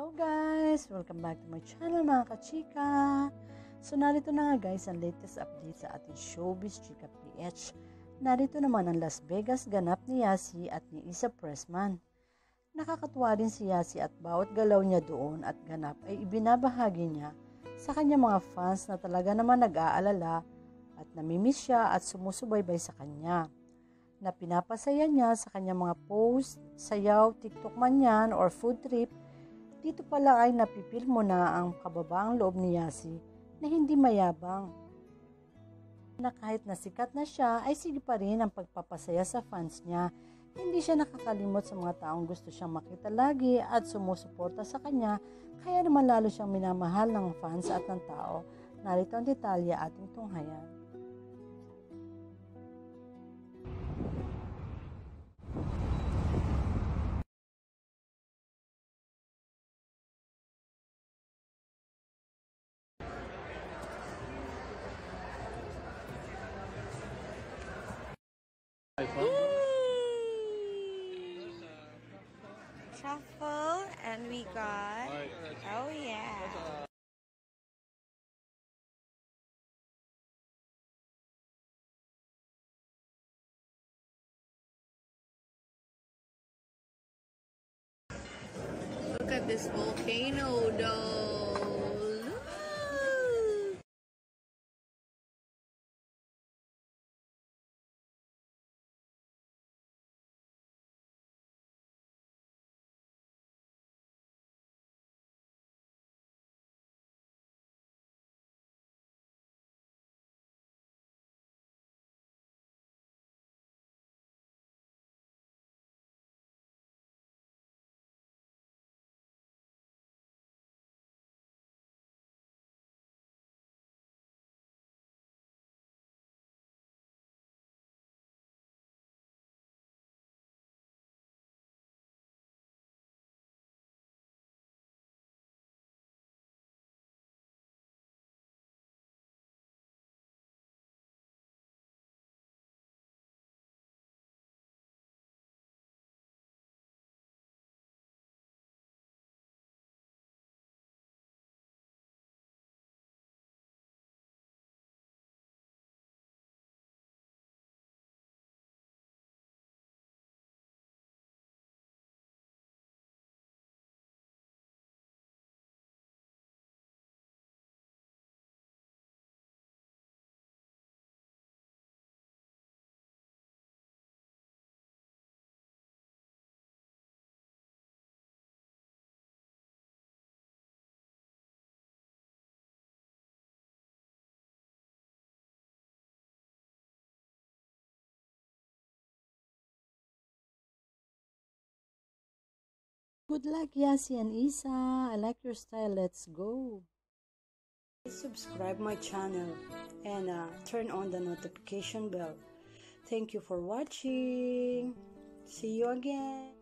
Hello guys! Welcome back to my channel mga kachika! So narito na nga guys ang latest update sa ating Showbiz Chika PH. Narito naman ang Las Vegas ganap ni Yasi at ni Isa Pressman. Nakakatuwa din si Yasi at bawat galaw niya doon at ganap ay ibinabahagi niya sa kanyang mga fans na talaga naman nag-aalala at namimiss siya at sumusubaybay sa kanya. Na pinapasaya niya sa kanyang mga post, sayaw, TikTok man yan or food trip. Dito pala ay napipil mo na ang kababaang loob ni Yasi na hindi mayabang. Na kahit na sikat na siya ay sige pa rin ang pagpapasaya sa fans niya. Hindi siya nakakalimot sa mga taong gusto siyang makita lagi at sumusuporta sa kanya, kaya naman lalo siyang minamahal ng fans at ng tao. Narito ang detalye ating tunghayan. Shuffle and we got, oh yeah. Look at this volcano though. Good luck Yasi and Isa. I like your style. Let's go. Please subscribe my channel and turn on the notification bell. Thank you for watching. See you again.